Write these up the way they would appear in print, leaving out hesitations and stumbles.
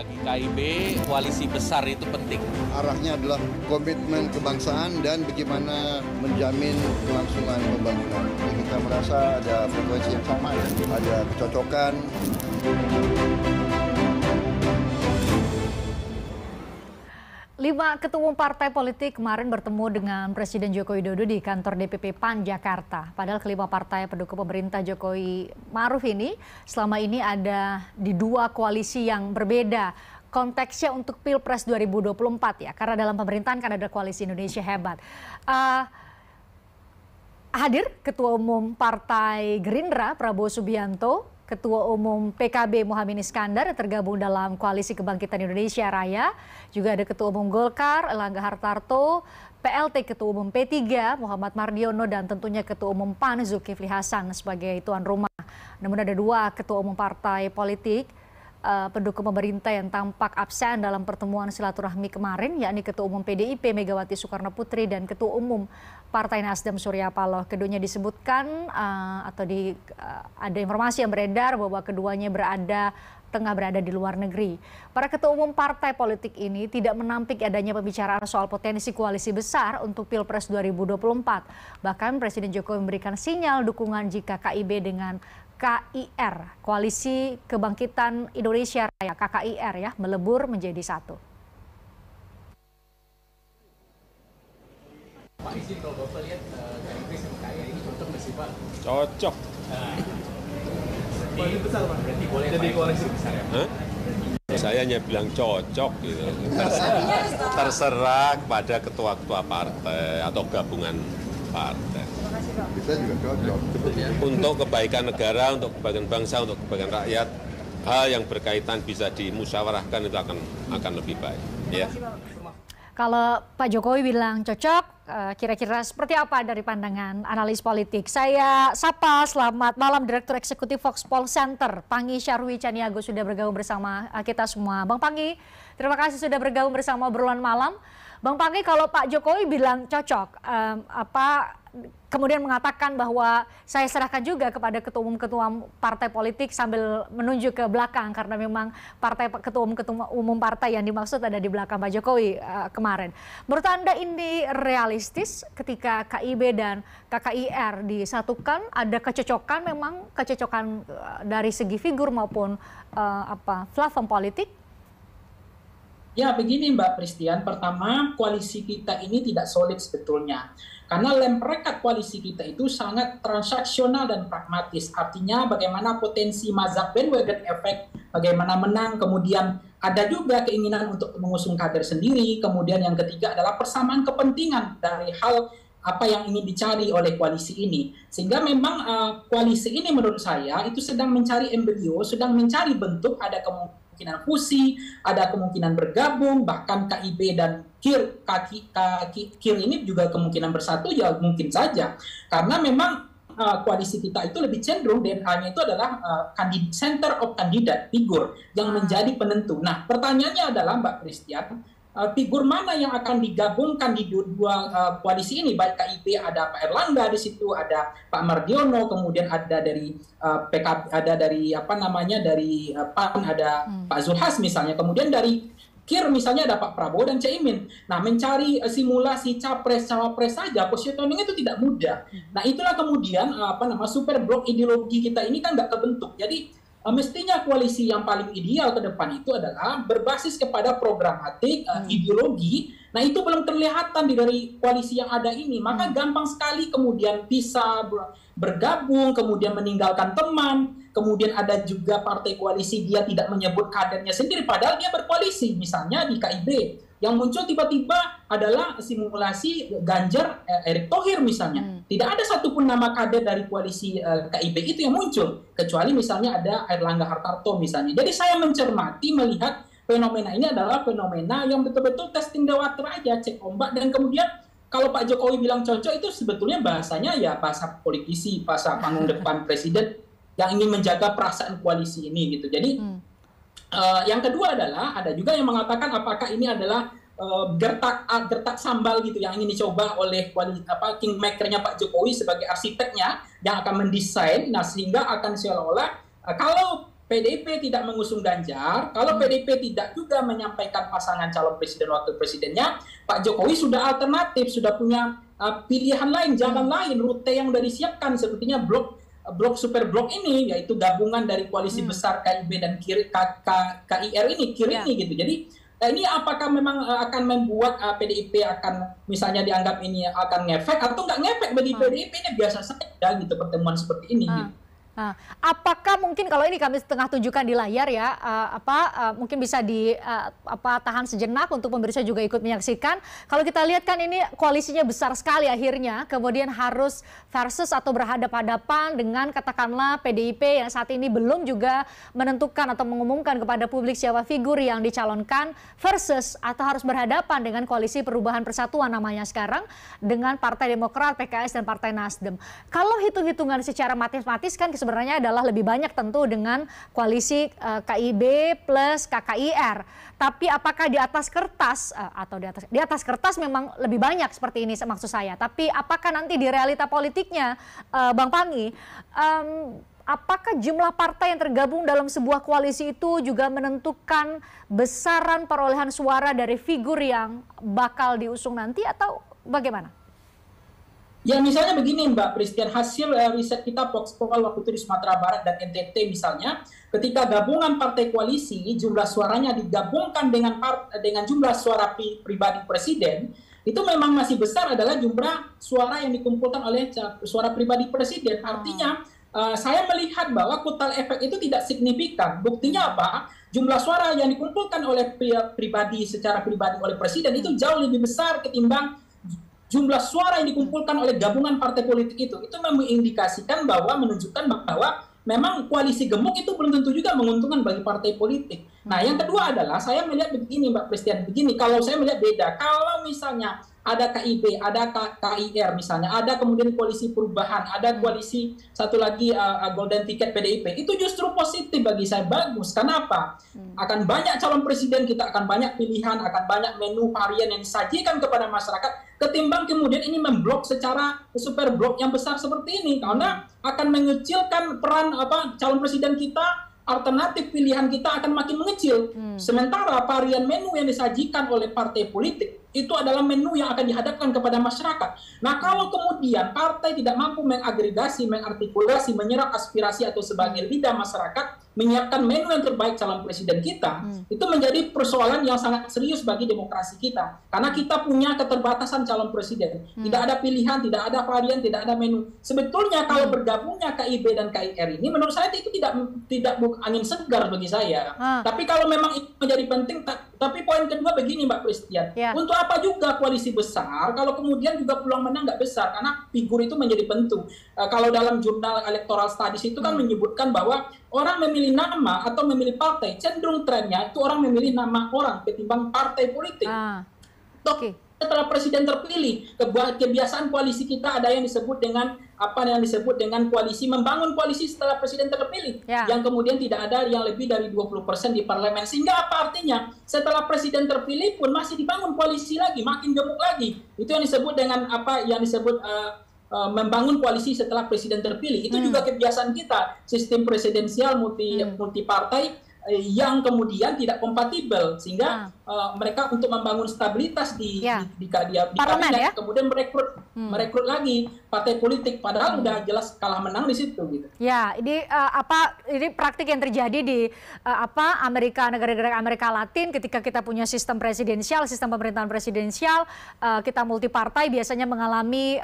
Bagi KIB, koalisi besar itu penting. Arahnya adalah komitmen kebangsaan dan bagaimana menjamin kelangsungan pembangunan. Kita merasa ada frekuensi yang sama, ada kecocokan. Lima ketua umum partai politik kemarin bertemu dengan Presiden Joko Widodo di kantor DPP PAN Jakarta. Padahal kelima partai pendukung pemerintah Jokowi Ma'ruf ini selama ini ada di dua koalisi yang berbeda. Konteksnya untuk Pilpres 2024 ya, karena dalam pemerintahan kan ada koalisi Indonesia Hebat. Hadir Ketua Umum Partai Gerindra Prabowo Subianto, Ketua Umum PKB Muhaimin Iskandar yang tergabung dalam Koalisi Kebangkitan Indonesia Raya. Juga ada Ketua Umum Golkar Erlangga Hartarto, PLT Ketua Umum P3 Muhammad Mardiono, dan tentunya Ketua Umum PAN Zulkifli Hasan sebagai tuan rumah. Namun ada dua Ketua Umum Partai Politik pendukung pemerintah yang tampak absen dalam pertemuan silaturahmi kemarin, yakni Ketua Umum PDIP Megawati Soekarno Putri dan Ketua Umum Partai Nasdem Surya Paloh. Keduanya disebutkan ada informasi yang beredar bahwa keduanya tengah berada di luar negeri. Para ketua umum partai politik ini tidak menampik adanya pembicaraan soal potensi koalisi besar untuk Pilpres 2024. Bahkan Presiden Jokowi memberikan sinyal dukungan jika KIB dengan KIR, Koalisi Kebangkitan Indonesia Raya, KKIR ya, melebur menjadi satu. Pak, izin kalau Bapak lihat KIB sama KIR ini cocok nggak sih Pak? Cocok. Koalisi besar Pak, berarti boleh jadi koalisi besar ya? Saya hanya bilang cocok gitu. Terserah kepada ketua-ketua partai atau gabungan partai. Kita juga cocok. Untuk kebaikan negara, untuk kebaikan bangsa, untuk kebaikan rakyat, hal yang berkaitan bisa dimusyawarahkan itu akan lebih baik. Ya. Kalau Pak Jokowi bilang cocok, kira-kira seperti apa dari pandangan analis politik? Saya sapa, selamat malam Direktur Eksekutif Foxpol Center, Panggi Syarwi Caniago sudah bergabung bersama kita semua. Bang Panggi, terima kasih sudah bergabung bersama obrolan malam. Bang Panggi, kalau Pak Jokowi bilang cocok, kemudian mengatakan bahwa saya serahkan juga kepada ketua umum partai politik sambil menunjuk ke belakang karena memang ketua umum partai yang dimaksud ada di belakang Pak Jokowi kemarin. Menurut Anda ini realistis ketika KIB dan KKIR disatukan, ada kecocokan dari segi figur maupun platform politik? Ya begini Mbak Pristian, pertama koalisi kita ini tidak solid sebetulnya. Karena lem perekat koalisi kita itu sangat transaksional dan pragmatis. Artinya bagaimana potensi mazhab bandwagon effect, bagaimana menang, kemudian ada juga keinginan untuk mengusung kader sendiri. Kemudian yang ketiga adalah persamaan kepentingan dari hal apa yang ingin dicari oleh koalisi ini. Sehingga memang koalisi ini menurut saya itu sedang mencari embrio, sedang mencari bentuk, ada kemungkinan fusi, ada kemungkinan bergabung, bahkan KIB dan KIR ini juga kemungkinan bersatu ya mungkin saja. Karena memang koalisi kita itu lebih cenderung DNA-nya itu adalah center of candidate, figur yang menjadi penentu. Nah pertanyaannya adalah Mbak Pristian, figur mana yang akan digabungkan di dua koalisi ini? Baik KIP ada Pak Erlangga di situ, ada Pak Mardiono, kemudian ada dari PKB, ada dari dari PAN ada Pak Zulhas misalnya, kemudian dari KIR misalnya ada Pak Prabowo dan Caimin. Nah, mencari simulasi capres cawapres saja positioning itu tidak mudah. Nah, itulah kemudian super blok ideologi kita ini kan nggak kebentuk. Jadi mestinya koalisi yang paling ideal ke depan itu adalah berbasis kepada programatik, ideologi. Nah itu belum kelihatan dari koalisi yang ada ini. Maka gampang sekali kemudian bisa bergabung, kemudian meninggalkan teman. Kemudian ada juga partai koalisi dia tidak menyebut kadernya sendiri, padahal dia berkoalisi. Misalnya di KIB, yang muncul tiba-tiba adalah simulasi Ganjar Erick Thohir misalnya. Tidak ada satupun nama kader dari koalisi KIB itu yang muncul, kecuali misalnya ada Erlangga Hartarto misalnya. Jadi saya mencermati melihat fenomena ini adalah fenomena yang betul-betul testing the water aja, cek ombak. Dan kemudian kalau Pak Jokowi bilang cocok itu sebetulnya bahasanya ya bahasa politisi, bahasa panggung depan presiden yang ingin menjaga perasaan koalisi ini gitu. Jadi yang kedua adalah ada juga yang mengatakan apakah ini adalah gertak sambal gitu yang ingin dicoba oleh kingmaker-nya Pak Jokowi sebagai arsiteknya yang akan mendesain, nah sehingga akan seolah-olah kalau PDIP tidak mengusung Ganjar, kalau PDIP tidak juga menyampaikan pasangan calon presiden wakil presidennya, Pak Jokowi sudah alternatif, sudah punya pilihan lain, jalan lain, rute yang sudah disiapkan, sepertinya blok super blok ini, yaitu gabungan dari koalisi besar KIB dan KIR ini, KIR ini gitu. Jadi ini apakah memang akan membuat PDIP akan misalnya dianggap ini akan ngefek atau nggak ngefek bagi PDIP, ini biasa saja gitu pertemuan seperti ini. Gitu. Nah, apakah mungkin kalau ini kami tengah tunjukkan di layar ya, mungkin bisa tahan sejenak untuk pemirsa juga ikut menyaksikan. Kalau kita lihat kan ini koalisinya besar sekali akhirnya, kemudian harus versus atau berhadapan-hadapan dengan katakanlah PDIP yang saat ini belum juga menentukan atau mengumumkan kepada publik siapa figur yang dicalonkan, versus atau harus berhadapan dengan koalisi Perubahan Persatuan namanya sekarang dengan Partai Demokrat, PKS dan Partai Nasdem. Kalau hitung-hitungan secara matematis kan sebenarnya adalah lebih banyak tentu dengan koalisi KIB plus KKIR. Tapi apakah di atas kertas atau di atas kertas memang lebih banyak seperti ini maksud saya. Tapi apakah nanti di realita politiknya, Bang Panggi, apakah jumlah partai yang tergabung dalam sebuah koalisi itu juga menentukan besaran perolehan suara dari figur yang bakal diusung nanti atau bagaimana? Ya misalnya begini Mbak Pristian, hasil riset kita Voxpol waktu itu di Sumatera Barat dan NTT misalnya, ketika gabungan partai koalisi jumlah suaranya digabungkan dengan jumlah suara pribadi presiden, itu memang masih besar adalah jumlah suara yang dikumpulkan oleh suara pribadi presiden. Artinya saya melihat bahwa kutal efek itu tidak signifikan. Buktinya apa? Jumlah suara yang dikumpulkan oleh pribadi secara pribadi oleh presiden itu jauh lebih besar ketimbang jumlah suara yang dikumpulkan oleh gabungan partai politik itu mengindikasikan bahwa menunjukkan bahwa memang koalisi gemuk itu belum tentu juga menguntungkan bagi partai politik. Nah, yang kedua adalah saya melihat begini Mbak Pristian, begini kalau saya melihat beda. Kalau misalnya ada KIB, ada KIR misalnya, ada kemudian koalisi perubahan, ada koalisi satu lagi golden ticket PDIP, itu justru positif bagi saya, bagus. Kenapa? Akan banyak calon presiden, kita akan banyak pilihan, akan banyak menu varian yang disajikan kepada masyarakat, ketimbang kemudian ini memblok secara super blok yang besar seperti ini, karena akan mengecilkan peran calon presiden kita, alternatif pilihan kita akan makin mengecil. Sementara varian menu yang disajikan oleh partai politik itu adalah menu yang akan dihadapkan kepada masyarakat. Nah, kalau kemudian partai tidak mampu mengagregasi, mengartikulasi, menyerap aspirasi atau sebagai lidah masyarakat, menyiapkan menu yang terbaik calon presiden kita, itu menjadi persoalan yang sangat serius bagi demokrasi kita. Karena kita punya keterbatasan calon presiden. Tidak ada pilihan, tidak ada varian, tidak ada menu. Sebetulnya kalau bergabungnya KIB dan KIR ini, menurut saya itu tidak angin segar bagi saya. Tapi kalau memang itu menjadi penting, tapi poin kedua begini Mbak Pristian, untuk apa juga koalisi besar kalau kemudian juga peluang menang nggak besar, karena figur itu menjadi penting. Kalau dalam jurnal Electoral Studies itu kan menyebutkan bahwa orang memilih nama atau memilih partai, cenderung trennya itu orang memilih nama orang ketimbang partai politik. Setelah presiden terpilih, kebiasaan koalisi kita ada yang disebut dengan koalisi, membangun koalisi setelah presiden terpilih, yang kemudian tidak ada yang lebih dari 20% di parlemen. Sehingga apa artinya? Setelah presiden terpilih pun masih dibangun koalisi lagi, makin gemuk lagi. Itu yang disebut dengan membangun koalisi setelah presiden terpilih. Itu juga kebiasaan kita, sistem presidensial multi partai yang kemudian tidak kompatibel, sehingga mereka untuk membangun stabilitas di kabinet, kemudian merekrut lagi partai politik, padahal udah jelas kalah menang di situ gitu. Ya, ini ini praktik yang terjadi di negara-negara Amerika Latin ketika kita punya sistem presidensial, sistem pemerintahan presidensial, kita multi partai biasanya mengalami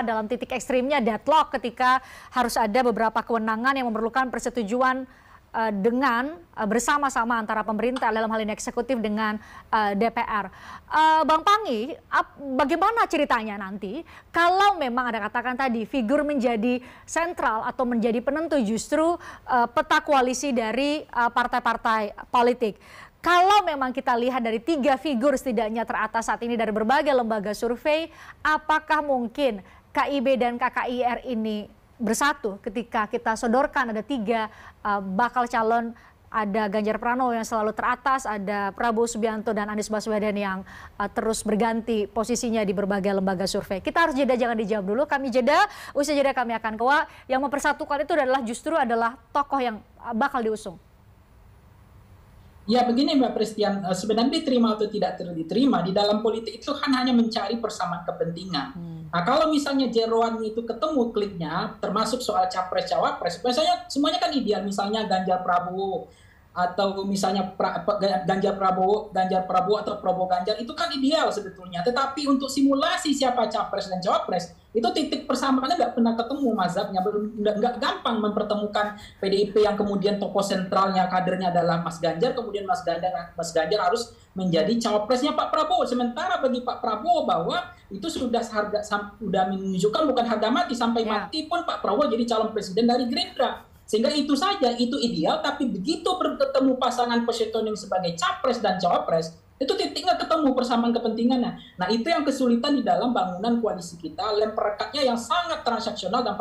dalam titik ekstrimnya deadlock ketika harus ada beberapa kewenangan yang memerlukan persetujuan dengan bersama-sama antara pemerintah dalam hal ini eksekutif dengan DPR. Bang Panggi, bagaimana ceritanya nanti kalau memang ada katakan tadi figur menjadi sentral atau menjadi penentu justru peta koalisi dari partai-partai politik? Kalau memang kita lihat dari 3 figur setidaknya teratas saat ini dari berbagai lembaga survei, apakah mungkin KIB dan KKIR ini bersatu ketika kita sodorkan ada 3 bakal calon ada Ganjar Pranowo yang selalu teratas, ada Prabowo Subianto dan Anies Baswedan yang terus berganti posisinya di berbagai lembaga survei. Kita harus jeda, jangan dijawab dulu. Kami jeda, usai jeda kami akan keluar. Yang mempersatukan itu justru adalah tokoh yang bakal diusung. Ya begini Mbak Pristian, sebenarnya diterima atau tidak diterima di dalam politik itu kan hanya mencari persamaan kepentingan. Nah kalau misalnya jeroan itu ketemu kliknya, termasuk soal capres-cawapres, biasanya semuanya kan ideal, misalnya Ganjar Prabowo atau misalnya Ganjar Prabowo atau Prabowo Ganjar, itu kan ideal sebetulnya. Tetapi untuk simulasi siapa capres dan cawapres, itu titik persamaannya nggak pernah ketemu mazhabnya, nggak gampang mempertemukan PDIP yang kemudian tokoh sentralnya kadernya adalah Mas Ganjar, kemudian Mas Ganjar harus menjadi cawapresnya Pak Prabowo. Sementara bagi Pak Prabowo bahwa itu sudah menunjukkan bukan harga mati, sampai mati pun Pak Prabowo jadi calon presiden dari Gerindra. Sehingga itu saja, itu ideal, tapi begitu bertemu pasangan positioning sebagai capres dan cawapres, itu titiknya ketemu persamaan kepentingannya. Nah itu yang kesulitan di dalam bangunan koalisi kita, lem perekatnya yang sangat transaksional dan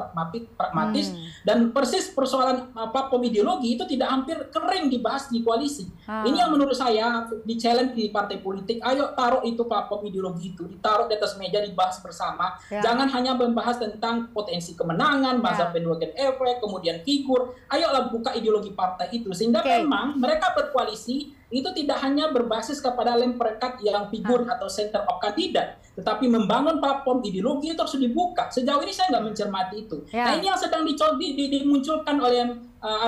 pragmatis, dan persis persoalan platform ideologi itu tidak hampir kering dibahas di koalisi. Ini yang menurut saya di challenge di partai politik, ayo taruh itu platform ideologi itu, ditaruh di atas meja, dibahas bersama. Jangan hanya membahas tentang potensi kemenangan, masa bandwagon effect, kemudian figur, ayolah buka ideologi partai itu, sehingga memang mereka berkoalisi itu tidak hanya berbasis kepada lem perekat yang figur atau center of kandidat, tetapi membangun platform ideologi itu harus dibuka. Sejauh ini saya nggak mencermati itu. Nah ini yang sedang dimunculkan oleh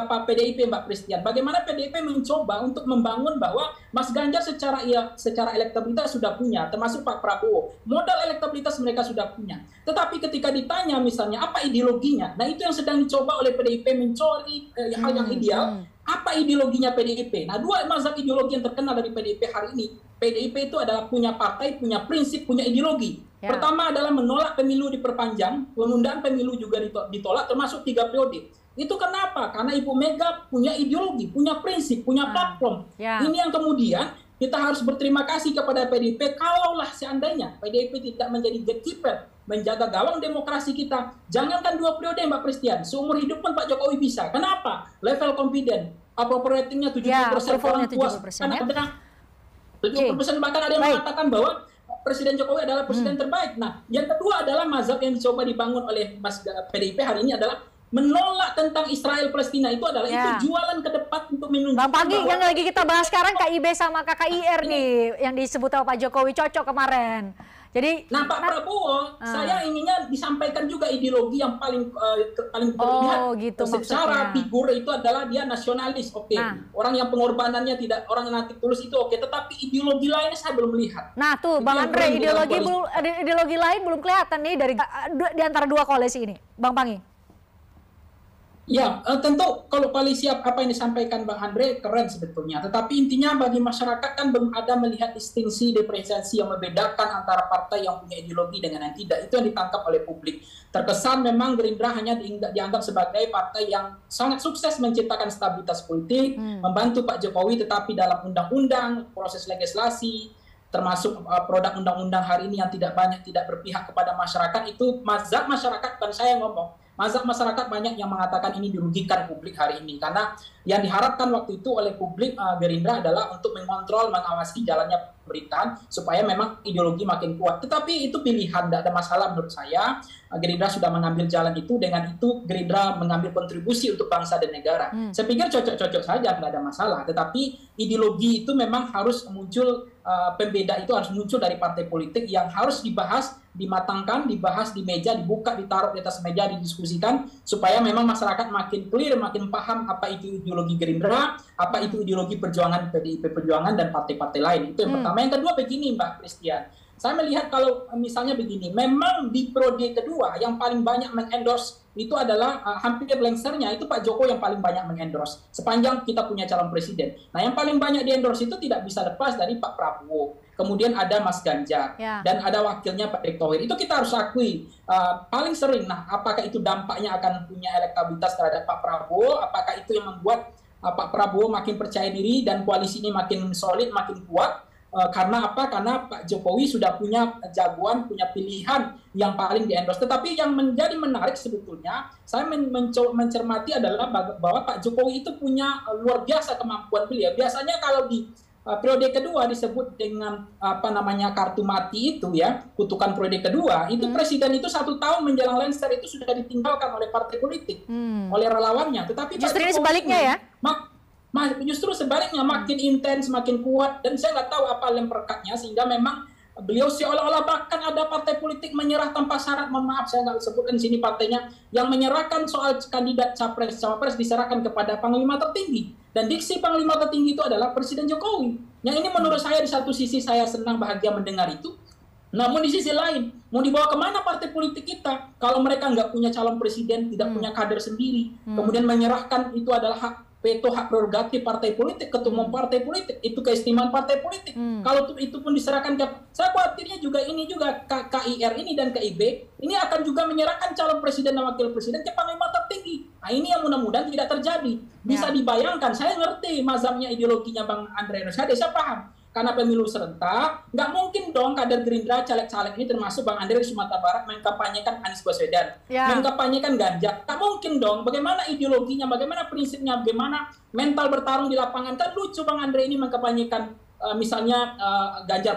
PDIP, Mbak Pristian. Bagaimana PDIP mencoba untuk membangun bahwa Mas Ganjar secara elektabilitas sudah punya, termasuk Pak Prabowo, modal elektabilitas mereka sudah punya. Tetapi ketika ditanya misalnya apa ideologinya, nah itu yang sedang dicoba oleh PDIP, mencari hal yang ideal. Apa ideologinya PDIP? Nah, dua mazhab ideologi yang terkenal dari PDIP hari ini. PDIP itu adalah punya partai, punya prinsip, punya ideologi. Pertama adalah menolak pemilu diperpanjang, penundaan pemilu juga ditolak, termasuk 3 periode. Itu kenapa? Karena Ibu Mega punya ideologi, punya prinsip, punya platform. Ini yang kemudian kita harus berterima kasih kepada PDIP, kalaulah seandainya PDIP tidak menjadi gatekeeper, menjaga gawang demokrasi kita. Jangankan 2 periode Mbak Pristian, seumur hidup pun Pak Jokowi bisa. Kenapa? Level confident, approval ratingnya 70%, orang puas. Ada 70%, bahkan ada yang mengatakan bahwa Presiden Jokowi adalah presiden terbaik. Nah, yang kedua adalah mazhab yang dicoba dibangun oleh Mas PDIP hari ini adalah menolak tentang Israel Palestina. Itu adalah itu jualan ke depan untuk menunjukkan. Bang Panggi, yang lagi kita bahas sekarang KIB sama KKIR nih yang disebut sama Pak Jokowi cocok kemarin. Jadi Pak Prabowo, saya inginnya disampaikan juga ideologi yang paling terlihat. Gitu secara figur itu adalah dia nasionalis, orang yang pengorbanannya tidak orang yang nanti tulus itu tetapi ideologi lainnya saya belum lihat. Nah tuh Bang Andre, ideologi lain belum kelihatan nih dari di antara dua koalisi ini, Bang Panggi. Ya, tentu kalau koalisi apa yang disampaikan Bang Andre keren sebetulnya. Tetapi intinya bagi masyarakat kan belum ada melihat distingsi, diferensiasi yang membedakan antara partai yang punya ideologi dengan yang tidak. Itu yang ditangkap oleh publik. Terkesan memang Gerindra hanya dianggap sebagai partai yang sangat sukses menciptakan stabilitas politik, membantu Pak Jokowi, tetapi dalam undang-undang, proses legislasi, termasuk produk undang-undang hari ini yang tidak berpihak kepada masyarakat, itu mazhab masyarakat, dan saya ngomong, mazhab masyarakat banyak yang mengatakan ini dirugikan publik hari ini. Karena yang diharapkan waktu itu oleh publik Gerindra adalah untuk mengontrol, mengawasi jalannya pemerintahan supaya memang ideologi makin kuat. Tetapi itu pilihan, tidak ada masalah menurut saya. Gerindra sudah mengambil jalan itu, dengan itu Gerindra mengambil kontribusi untuk bangsa dan negara. Saya pikir cocok-cocok saja, tidak ada masalah. Tetapi ideologi itu memang harus muncul, pembeda itu harus muncul dari partai politik yang harus dibahas, dimatangkan, dibahas di meja, dibuka, ditaruh di atas meja, didiskusikan, supaya memang masyarakat makin clear, makin paham apa itu ideologi Gerindra, apa itu ideologi perjuangan PDIP Perjuangan dan partai-partai lain. Itu yang pertama. Yang kedua begini Mbak Pristian, saya melihat kalau misalnya begini, memang di periode kedua yang paling banyak mengendorse itu adalah hampir lengsernya itu Pak Jokowi yang paling banyak mengendorse sepanjang kita punya calon presiden. Nah yang paling banyak diendorse itu tidak bisa lepas dari Pak Prabowo. Kemudian ada Mas Ganjar dan ada wakilnya Pak Erick Thohir. Itu kita harus akui paling sering. Nah apakah itu dampaknya akan punya elektabilitas terhadap Pak Prabowo? Apakah itu yang membuat Pak Prabowo makin percaya diri dan koalisi ini makin solid, makin kuat? Karena apa? Karena Pak Jokowi sudah punya jagoan, punya pilihan yang paling di-endorse. Tetapi yang menjadi menarik sebetulnya, saya mencermati adalah bahwa Pak Jokowi itu punya luar biasa kemampuan beliau. Biasanya kalau di periode kedua disebut dengan apa namanya kartu mati itu ya, kutukan periode kedua, itu presiden itu 1 tahun menjelang lengser itu sudah ditinggalkan oleh partai politik, oleh relawannya. Tetapi Justru ini sebaliknya ya? Justru sebaliknya makin intens, makin kuat, dan saya nggak tahu apa lem perekatnya sehingga memang beliau seolah-olah bahkan ada partai politik menyerah tanpa syarat. Mohon maaf saya nggak sebutkan di sini partainya, yang menyerahkan soal kandidat capres-cawapres diserahkan kepada panglima tertinggi, dan diksi panglima tertinggi itu adalah Presiden Jokowi. Yang ini menurut saya di satu sisi saya senang bahagia mendengar itu, namun di sisi lain mau dibawa kemana partai politik kita kalau mereka nggak punya calon presiden, tidak punya kader sendiri, kemudian menyerahkan itu adalah hak veto, hak prerogatif partai politik, ketua umum partai politik, itu keistimewaan partai politik. Kalau itu pun diserahkan ke, saya khawatirnya juga ini juga KIR ini dan KIB ini akan juga menyerahkan calon presiden dan wakil presiden ke panglima tertinggi. Nah ini yang mudah-mudahan tidak terjadi. Bisa dibayangkan, saya ngerti mazhabnya, ideologinya Bang Andre Rosiade, saya paham. Karena pemilu serentak, nggak mungkin dong kader Gerindra, caleg-caleg ini termasuk Bang Andre di Sumatera Barat mengkampanyekan Anies Baswedan, mengkampanyekan Ganjar. Nggak mungkin dong. Bagaimana ideologinya, bagaimana prinsipnya, bagaimana mental bertarung di lapangan. Kan lucu Bang Andre ini mengkampanyekan misalnya Ganjar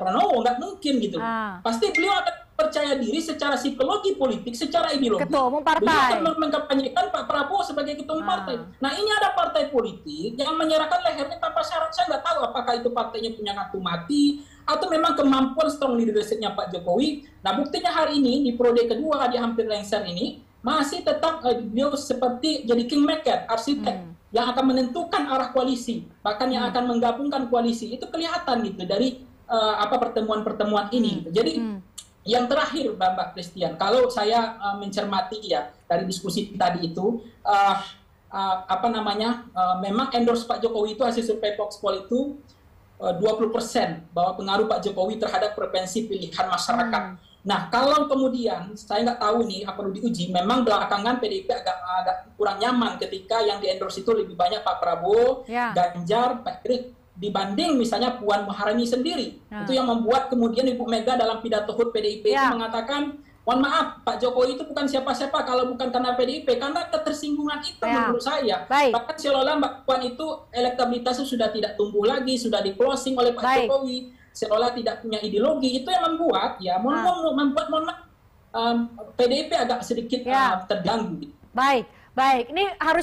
Pranowo, nggak mungkin gitu. Pasti beliau akan percaya diri secara psikologi politik, secara ideologi. Ketua umum partai. Beliau akan mengkampanyekan Pak Prabowo sebagai ketua umum partai. Nah ini ada partai politik yang menyerahkan lehernya tanpa syarat. Saya nggak tahu apakah itu partainya punya kartu mati atau memang kemampuan strong leadership-nya Pak Jokowi. Nah buktinya hari ini di periode kedua di hampir lengser ini masih tetap beliau seperti jadi kingmaker, arsitek yang akan menentukan arah koalisi, bahkan yang akan menggabungkan koalisi. Itu kelihatan gitu dari pertemuan-pertemuan ini. Gitu. Jadi yang terakhir Mbak Christian, kalau saya mencermati ya dari diskusi tadi itu memang endorse Pak Jokowi itu hasil survei Voxpol itu 20% bahwa pengaruh Pak Jokowi terhadap preferensi pilihan masyarakat. Nah kalau kemudian saya nggak tahu nih perlu diuji, memang belakangan PDIP agak kurang nyaman ketika yang di-endorse itu lebih banyak Pak Prabowo, Ganjar, Pak Erick dibanding misalnya Puan Maharani sendiri. Itu yang membuat kemudian Ibu Mega dalam pidato HUT PDIP itu mengatakan, mohon maaf Pak Jokowi itu bukan siapa-siapa kalau bukan karena PDIP, karena ketersinggungan itu menurut saya. Bahkan seolah Mbak Puan itu elektabilitasnya sudah tidak tumbuh lagi, sudah di-closing oleh Pak Jokowi, seolah tidak punya ideologi. Itu yang membuat PDIP agak sedikit terganggu. Baik, ini harus